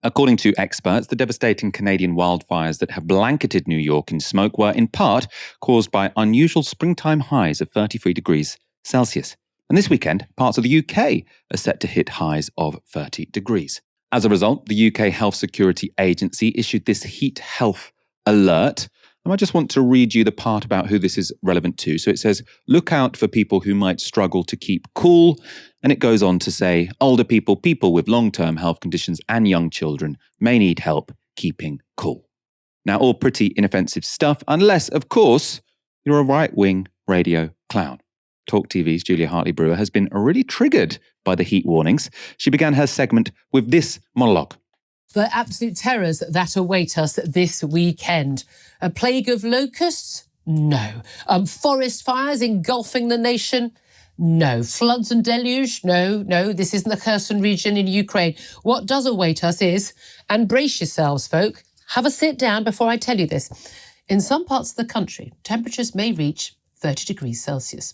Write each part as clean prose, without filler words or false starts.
According to experts, the devastating Canadian wildfires that have blanketed New York in smoke were in part caused by unusual springtime highs of 33 degrees Celsius. And this weekend, parts of the UK are set to hit highs of 30 degrees. As a result, the UK Health Security Agency issued this heat health alert. And I just want to read you the part about who this is relevant to. So it says, look out for people who might struggle to keep cool. And it goes on to say, older people, people with long-term health conditions and young children may need help keeping cool. Now, all pretty inoffensive stuff, unless, of course, you're a right-wing radio clown. Talk TV's Julia Hartley-Brewer has been really triggered by the heat warnings. She began her segment with this monologue. The absolute terrors that await us this weekend. A plague of locusts? No. Forest fires engulfing the nation? No. Floods and deluge? No. This isn't the Kherson region in Ukraine. What does await us is, and brace yourselves, folk, have a sit down before I tell you this. In some parts of the country, temperatures may reach 30 degrees Celsius.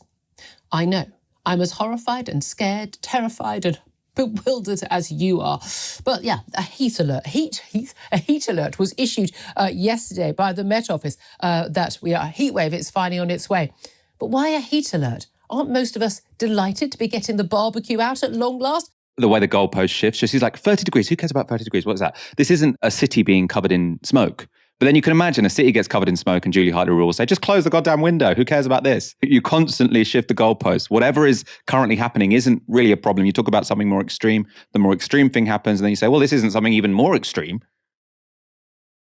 I know. I'm as horrified and scared, terrified and bewildered as you are. But yeah, a heat alert. A heat alert was issued yesterday by the Met Office that a heat wave is finally on its way. But why a heat alert? Aren't most of us delighted to be getting the barbecue out at long last? The way the goalpost shifts, she's like, 30 degrees, who cares about 30 degrees? What is that? This isn't a city being covered in smoke. But then you can imagine a city gets covered in smoke and Julie Hartley-Brewer will say, just close the goddamn window. Who cares about this? You constantly shift the goalposts. Whatever is currently happening isn't really a problem. You talk about something more extreme. The more extreme thing happens. And then you say, well, this isn't something even more extreme.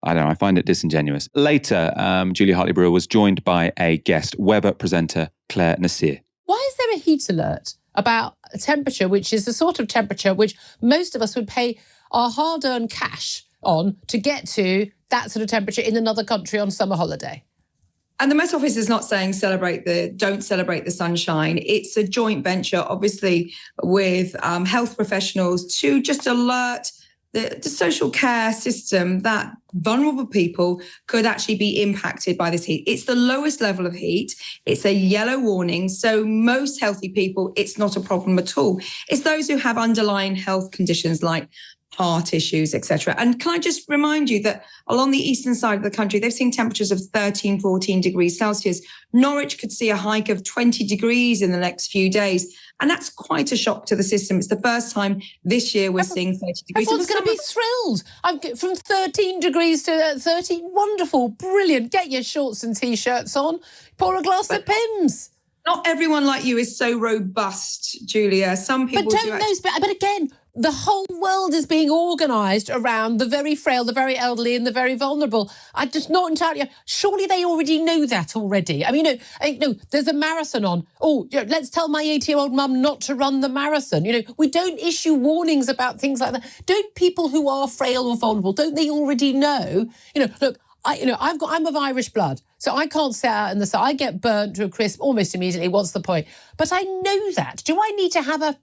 I don't know. I find it disingenuous. Later, Julie Hartley-Brewer was joined by a guest, weather presenter Claire Nasir. Why is there a heat alert about a temperature which is the sort of temperature which most of us would pay our hard-earned cash on to get to that sort of temperature in another country on summer holiday? And the Met Office is not saying don't celebrate the sunshine. It's a joint venture, obviously, with health professionals to just alert the social care system that vulnerable people could actually be impacted by this heat. It's the lowest level of heat. It's a yellow warning. So most healthy people, it's not a problem at all. It's those who have underlying health conditions like heart issues, etc. And can I just remind you that along the eastern side of the country, they've seen temperatures of 13, 14 degrees Celsius. Norwich could see a hike of 20 degrees in the next few days. And that's quite a shock to the system. It's the first time this year we're seeing 30 degrees. Everyone's going to be thrilled. From 13 degrees to 30. Wonderful, brilliant. Get your shorts and T-shirts on. Pour a glass of Pimm's. Not everyone like you is so robust, Julia. Some people But again, the whole world is being organised around the very frail, the very elderly and the very vulnerable. I'm just not entirely... Surely they already know that already. I mean, there's a marathon on. Oh, let's tell my 80-year-old mum not to run the marathon. We don't issue warnings about things like that. Don't people who are frail or vulnerable, don't they already know? Look, I'm of Irish blood, so I can't sit out in the sun. I get burnt to a crisp almost immediately. What's the point? But I know that. Do I need to have a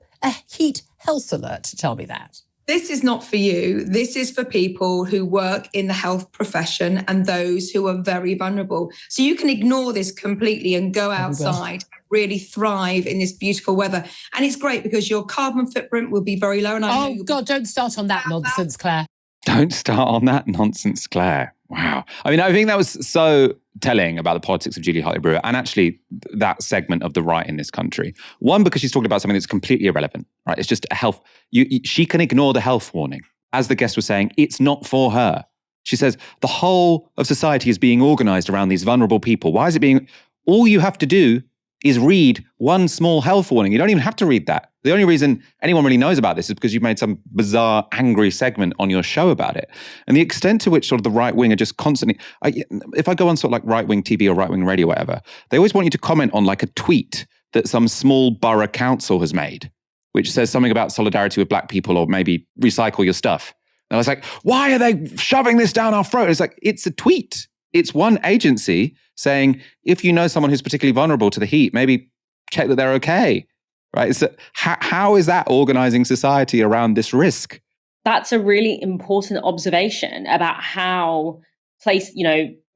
heat health alert to tell me that? This is not for you. This is for people who work in the health profession and those who are very vulnerable. So you can ignore this completely and go outside, really thrive in this beautiful weather. And it's great because your carbon footprint will be very low. And don't start on that nonsense, Claire. Don't start on that nonsense, Claire. Wow. I mean, I think that was so telling about the politics of Julie Hartley-Brewer and actually that segment of the right in this country. One, because she's talking about something that's completely irrelevant, right? It's just a health. She can ignore the health warning. As the guest was saying, it's not for her. She says the whole of society is being organized around these vulnerable people. Why is it being... All you have to do is read one small health warning. You don't even have to read that. The only reason anyone really knows about this is because you've made some bizarre, angry segment on your show about it. And the extent to which sort of the right wing are just constantly... if I go on sort of like right-wing TV or right-wing radio, whatever, they always want you to comment on like a tweet that some small borough council has made, which says something about solidarity with black people or maybe recycle your stuff. And I was like, why are they shoving this down our throat? It's like, it's a tweet. It's one agency saying, if you know someone who's particularly vulnerable to the heat, maybe check that they're okay, right? So how is that organizing society around this risk? That's a really important observation about how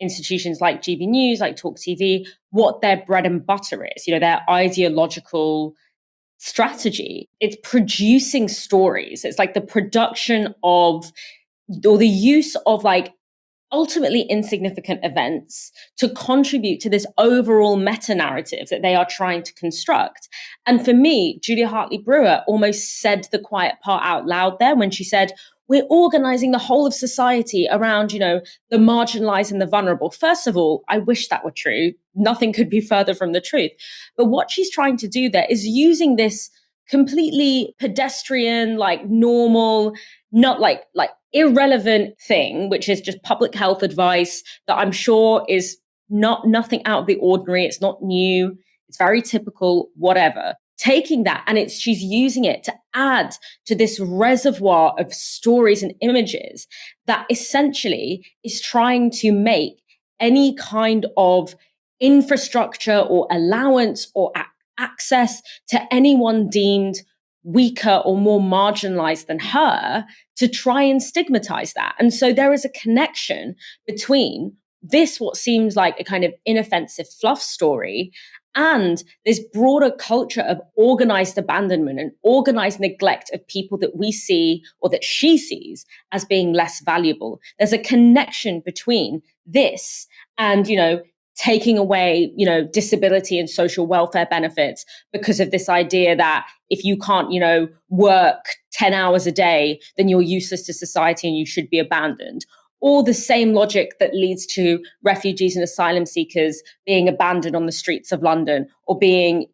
institutions like GB News, like Talk TV, what their bread and butter is, their ideological strategy. It's producing stories. It's like the production of or the use of like ultimately insignificant events to contribute to this overall meta-narrative that they are trying to construct. And for me, Julia Hartley-Brewer almost said the quiet part out loud there when she said, we're organizing the whole of society around, the marginalized and the vulnerable. First of all, I wish that were true. Nothing could be further from the truth. But what she's trying to do there is using this completely pedestrian, like normal, not like irrelevant thing, which is just public health advice that I'm sure is nothing out of the ordinary. It's not new. It's very typical, whatever. Taking that and she's using it to add to this reservoir of stories and images that essentially is trying to make any kind of infrastructure or allowance or access to anyone deemed weaker or more marginalized than her to try and stigmatize that. And so there is a connection between this, what seems like a kind of inoffensive fluff story, and this broader culture of organized abandonment and organized neglect of people that we see or that she sees as being less valuable. There's a connection between this and, taking away, disability and social welfare benefits because of this idea that if you can't, work 10 hours a day, then you're useless to society and you should be abandoned. Or the same logic that leads to refugees and asylum seekers being abandoned on the streets of London or being,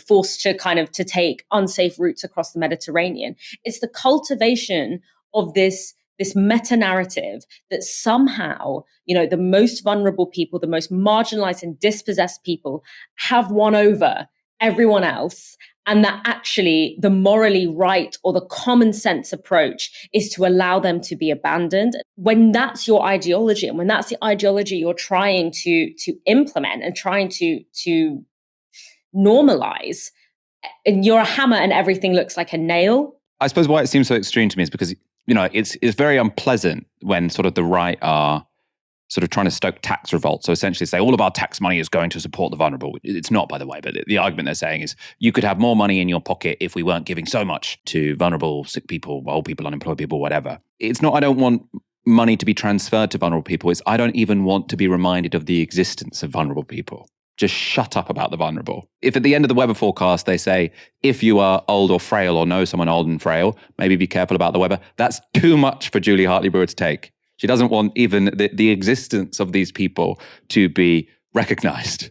forced to take unsafe routes across the Mediterranean. It's the cultivation of this meta-narrative that somehow, the most vulnerable people, the most marginalized and dispossessed people have won over everyone else. And that actually the morally right or the common sense approach is to allow them to be abandoned. When that's your ideology and when that's the ideology you're trying to implement and trying to normalize, and you're a hammer and everything looks like a nail. I suppose why it seems so extreme to me is because, it's very unpleasant when sort of the right are sort of trying to stoke tax revolt. So essentially say all of our tax money is going to support the vulnerable. It's not, by the way, but the argument they're saying is you could have more money in your pocket if we weren't giving so much to vulnerable, sick people, old people, unemployed people, whatever. It's not, I don't want money to be transferred to vulnerable people. It's, I don't even want to be reminded of the existence of vulnerable people. Just shut up about the vulnerable. If at the end of the weather forecast they say, if you are old or frail or know someone old and frail, maybe be careful about the weather, that's too much for Julie Hartley-Brewer to take. She doesn't want even the existence of these people to be recognized.